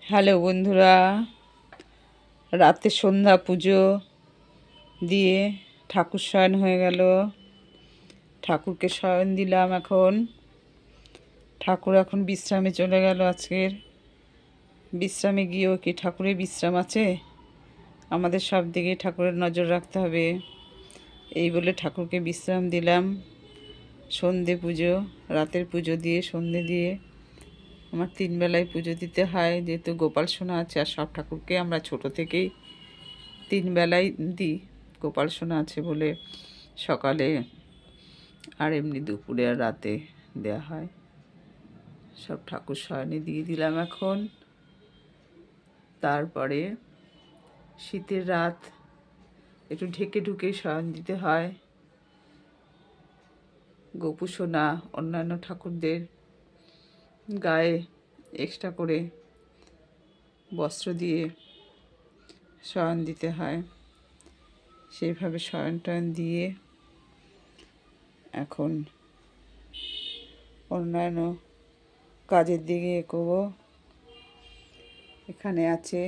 Hello বন্ধুরা, রাতে সন্ধ্যা পুজো দিয়ে ঠাকুর শয়ন হয়ে গেল। ঠাকুরকে শয়ন দিলাম। এখন ঠাকুর এখন বিশ্রামে চলে গেল। আজকের বিশ্রামে গিয়েও কি ঠাকুরের বিশ্রাম আছে? আমাদের সব দিকে ঠাকুরের নজর রাখতে হবে। এই বলে ঠাকুরকে বিশ্রাম দিলাম। সন্ধে পুজো, রাতের পুজো দিয়ে সন্ধে দিয়ে আমার 3 বেলায় পুজো দিতে হয়, যেহেতু গোপাল সোনা আছে। আর সব ঠাকুরকে আমরা ছোট থেকেই 3 বেলায় দিই। গোপাল সোনা আছে বলে সকালে আর এমনি দুপুরে আর রাতে দেওয়া হয়। সব ঠাকুর শয়নে দিয়ে দিলাম এখন। তারপরে শীতের রাত, একটু ঢেকে ঢুকে শয়ন দিতে হয়। গোপু সোনা অন্যান্য ঠাকুরদের গায়ে এক্সট্রা করে বস্ত্র দিয়ে শয়ন দিতে হয়। সেইভাবে শয়ন টয়ন দিয়ে এখন অন্যান্য কাজের দিকে এগোবো। এখানে আছে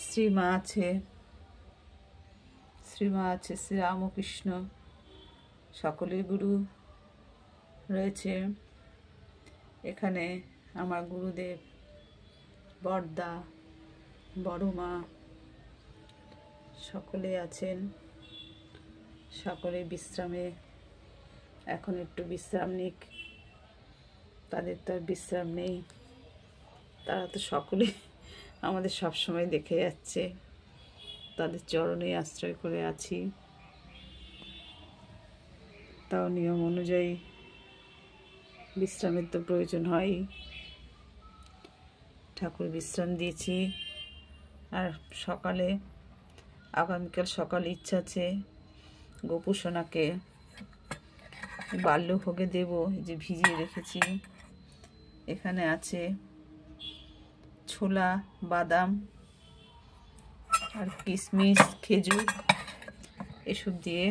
শ্রীমা আছে, শ্রীরামকৃষ্ণ, সকলের গুরু রয়েছে। এখানে আমার গুরুদেব, বড়দা, বড় মা সকলে আছেন। সকলে বিশ্রামে, এখন একটু বিশ্রাম নিক। তাদের তো আর বিশ্রাম নেই, তারা তো সকলে আমাদের সব সময় দেখে যাচ্ছে। তাদের চরণে আশ্রয় করে আছি। তাও নিয়ম অনুযায়ী বিশ্রামের তো প্রয়োজন হয়। ঠাকুর বিশ্রাম দিয়েছি। আর সকালে, আগামীকাল সকালে ইচ্ছা আছে গোপু সোনাকে বাল্যভোগে দেব। যে ভিজিয়ে রেখেছি, এখানে আছে ছোলা, বাদাম আর কিশমিশ, খেজুর, এসব দিয়ে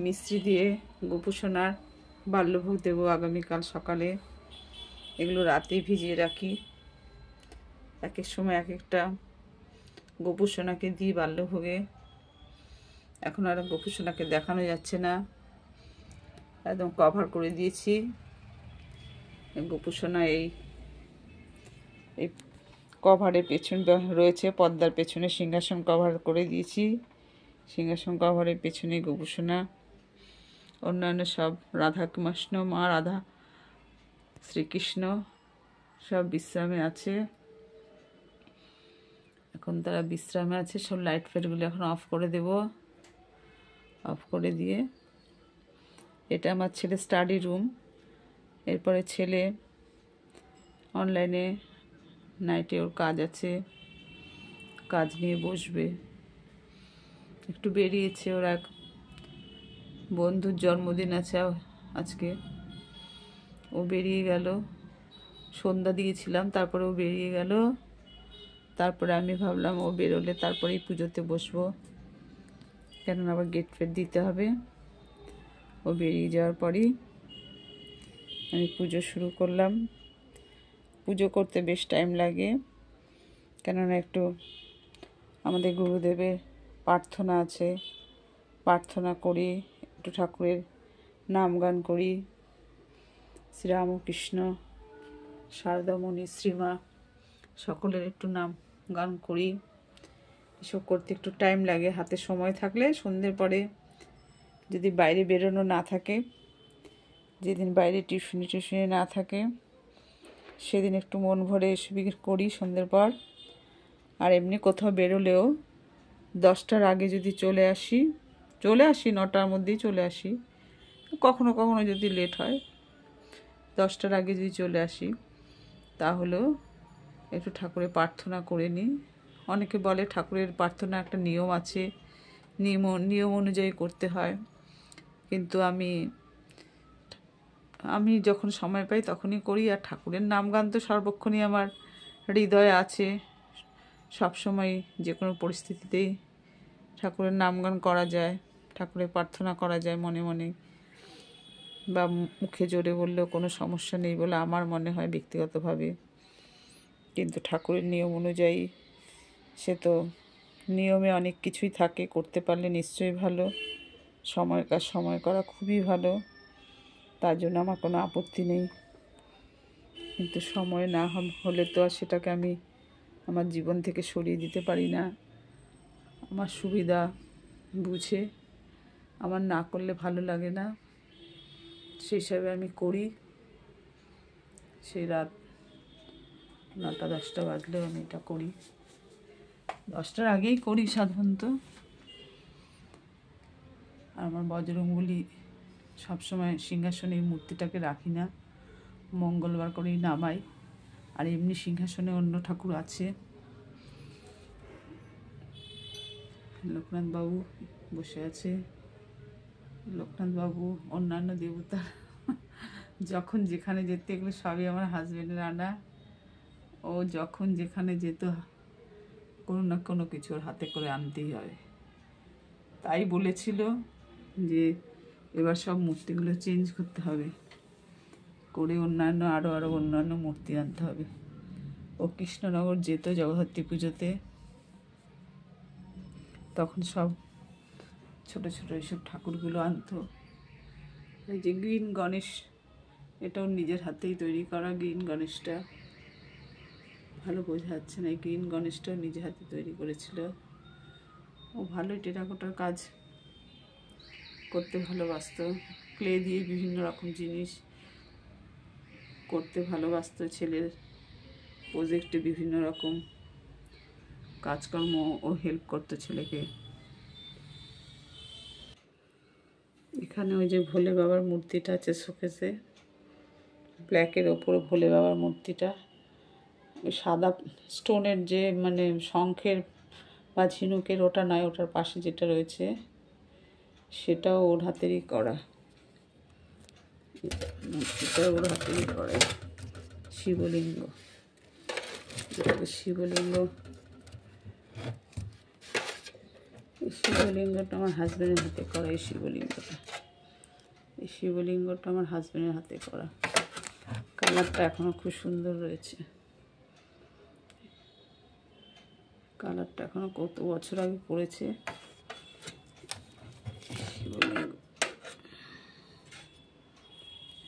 মিষ্টি দিয়ে গোপু সোনার বাল্যভোগ দেবো আগামীকাল সকালে। এগুলো রাতেই ভিজিয়ে রাখি। এক এক সময় এক একটা গোপু সোনাকে দিই বাল্যভোগে। এখন আর গোপু সোনাকে দেখানো যাচ্ছে না, একদম কভার করে দিয়েছি। গোপু সোনা এই কভারের পেছন রয়েছে, পর্দার পেছনে সিংহাসন কভার করে দিয়েছি। সিংহাসন কভারের পেছনে গোপু সোনা। অন্যান্য সব রাধাকৃষ্ণ, মা রাধা, শ্রীকৃষ্ণ সব বিশ্রামে আছে। এখন তারা বিশ্রামে আছে। সব লাইট ফাইটগুলো এখন অফ করে দেব। অফ করে দিয়ে, এটা আমার ছেলে স্টাডি রুম। এরপরে ছেলে অনলাইনে নাইটে ওর কাজ আছে, কাজ নিয়ে বসবে। একটু বেরিয়েছে, ওর এক বন্ধুর জন্মদিন আছে আজকে। ও বেরিয়ে গেল, সন্ধ্যা দিয়েছিলাম, তারপরে ও বেরিয়ে গেল। তারপরে আমি ভাবলাম ও বেরোলে তারপরেই পুজোতে বসবো, কেননা আবার গেট ফেট দিতে হবে। ও বেরিয়ে যাওয়ার পরই আমি পুজো শুরু করলাম। পুজো করতে বেশ টাইম লাগে, কেননা একটু আমাদের গুরুদেবের প্রার্থনা আছে, প্রার্থনা করি, একটু ঠাকুরের নাম গান করি। শ্রীরামকৃষ্ণ, শারদামণি, শ্রীমা সকলের একটু নাম গান করি। এসব করতে একটু টাইম লাগে। হাতে সময় থাকলে সন্ধ্যের পরে, যদি বাইরে বেরোনো না থাকে, যেদিন বাইরে টিউশনি না থাকে, সেদিন একটু মন ভরে এসবই করি সন্ধ্যের পর। আর এমনি কোথাও বেরোলেও 10টার আগে যদি চলে আসি, 9টার মধ্যেই চলে আসি। কখনো কখনো যদি লেট হয়, 10টার আগে যদি চলে আসি, তাহলেও একটু ঠাকুরের প্রার্থনা করে নিই। অনেকে বলে ঠাকুরের প্রার্থনা একটা নিয়ম আছে, নিয়ম অনুযায়ী করতে হয়। কিন্তু আমি যখন সময় পাই তখনই করি। আর ঠাকুরের নাম গান তো সর্বক্ষণই আমার হৃদয়ে আছে। সবসময় যে কোনো পরিস্থিতিতেই ঠাকুরের নাম গান করা যায়, ঠাকুরের প্রার্থনা করা যায় মনে মনে। বা মুখে জোরে বললেও কোনো সমস্যা নেই বলে আমার মনে হয় ব্যক্তিগতভাবে। কিন্তু ঠাকুরের নিয়ম অনুযায়ী সে তো নিয়মে অনেক কিছুই থাকে, করতে পারলে নিশ্চয়ই ভালো। সময়ের কাজ সময় করা খুবই ভালো, তার জন্য আমার কোনো আপত্তি নেই। কিন্তু সময় না হলে তো আর সেটাকে আমি আমার জীবন থেকে সরিয়ে দিতে পারি না। আমার সুবিধা বুঝে আমার না করলে ভালো লাগে না, সেই হিসাবে আমি করি। সেই রাত 9টা-10টা বাজলেও আমি এটা করি, 10টার আগেই করি সাধারণত। আর আমার বজরংবলী সবসময় সিংহাসনে এই মূর্তিটাকে রাখি না, মঙ্গলবার করেই নামাই। আর এমনি সিংহাসনে অন্য ঠাকুর আছে, লোকনাথ বাবু বসে আছে। লোকনাথ বাবু, অন্যান্য দেবতা যখন যেখানে যেতে, এগুলো সবই আমার হাজবেন্ডের আনা। ও যখন যেখানে যেত কোনো না কোনো কিছু ওর হাতে করে আনতেই হবে। তাই বলেছিল যে এবার সব মূর্তিগুলো চেঞ্জ করতে হবে, করে আরও অন্যান্য মূর্তি আনতে হবে। ও কৃষ্ণনগর যেত জগদ্ধাত্রী পুজোতে, তখন সব ছোট ছোট এইসব ঠাকুরগুলো আনতো। এই যে গ্রিন গণেশ, এটাও নিজের হাতেই তৈরি করা গ্রিন গণেশটা, ভালো বোঝা যাচ্ছে না, এই গ্রিন গণেশটাও নিজের হাতে তৈরি করেছিল। ও ভালোই টেরাকোটার কাজ করতে ভালোবাসতো, ক্লে দিয়ে বিভিন্ন রকম জিনিস করতে ভালোবাসতো। ছেলের প্রজেক্টে বিভিন্ন রকম কাজকর্ম ও হেল্প করতো ছেলেকে। এখানে ওই যে ভোলে বাবার মূর্তিটা আছে শোকেসে, ব্ল্যাকের ওপরে ভোলে বাবার মূর্তিটা, ওই সাদা স্টোনের যে মানে শঙ্খের বা ঝিনুকের ওটা নয়, ওটার পাশে যেটা রয়েছে সেটাও ওর হাতেরই করা, মূর্তিটা ওর হাতেরই করা। শিবলিঙ্গ, শিবলিঙ্গ, এই শিবলিঙ্গটা আমার হাজব্যান্ডের হাতে করা। এই শিবলিঙ্গটা আমার হাজব্যান্ডের হাতে করা। কালারটা এখনো খুব সুন্দর রয়েছে, কালারটা এখনো কত বছর আগে পড়েছে। শিবলিঙ্গ,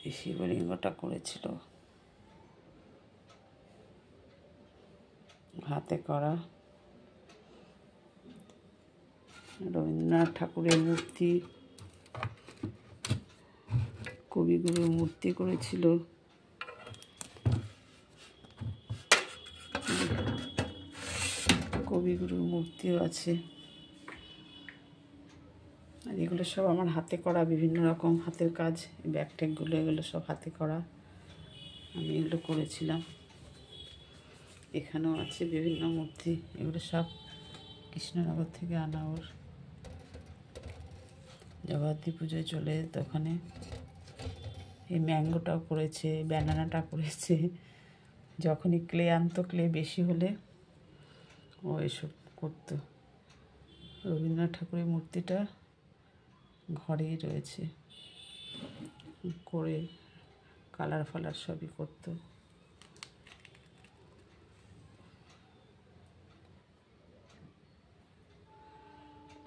এই শিবলিঙ্গটা করেছিল হাতে করা। রবীন্দ্রনাথ ঠাকুরের মূর্তি, কবিগুরুর মূর্তি করেছিল। কবিগুরুর মূর্তিও আছে। আর এগুলো সব আমার হাতে করা, বিভিন্ন রকম হাতের কাজ। ব্যাগ ট্যাগগুলো এগুলো সব হাতে করা, আমি এগুলো করেছিলাম। এখানেও আছে বিভিন্ন মূর্তি, এগুলো সব কৃষ্ণনগর থেকে আনা। ওর জগদ্ধাত্রী পুজোয় চলে যেত ওখানে। এই ম্যাঙ্গোটাও করেছে, ব্যানানাটা করেছে। যখনই ক্লে আনতো, ক্লে বেশি হলে ও এসব করতো। রবীন্দ্রনাথ ঠাকুরের মূর্তিটা ঘরেই রয়েছে, করে কালার ফালার সবই করতো।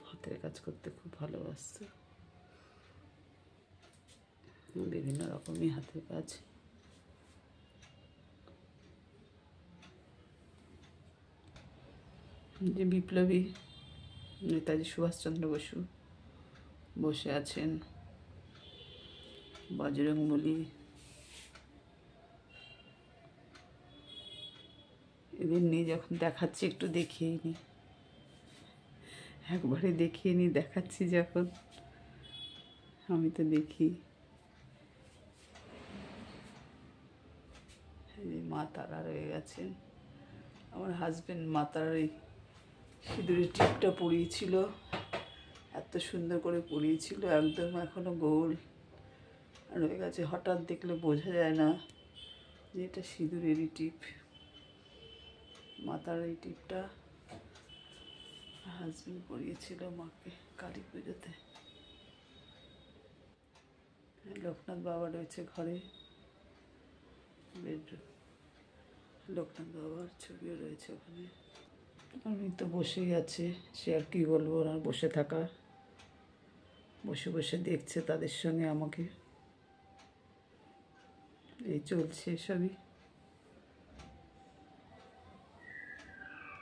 হাতের কাজ করতে খুব ভালোবাসতো, বিভিন্ন রকমই হাতের কাজ। যে বিপ্লবী নেতাজি সুভাষচন্দ্র বসু বসে আছেন, বজরংবলী, এদের নিয়ে যখন দেখাচ্ছি একটু দেখিয়ে নি, একবারে দেখিয়ে নি, দেখাচ্ছি যখন আমি তো দেখি। মা তারা রয়ে গেছেন। আমার হাজবেন্ড মা তারার এই সিঁদুরের টিপটা পরিয়েছিল, এত সুন্দর করে পরিয়েছিল, একদম এখনো গোল রয়ে গেছে। হঠাৎ দেখলে বোঝা যায় না যে এটা সিঁদুরেরই টিপ। মা তারার এই টিপটা হাজবেন্ড পরিয়েছিল মাকে কালী পুজোতে। লোকনাথ বাবা রয়েছে ঘরে, বেডরুম, লোকনাথ বাবার ছবিও রয়েছে ওখানে। আমি তো বসেই আছি, সে আর কী বলবো, ওনার বসে থাকা, বসে বসে দেখছে তাদের সঙ্গে আমাকে, এই চলছে সবই।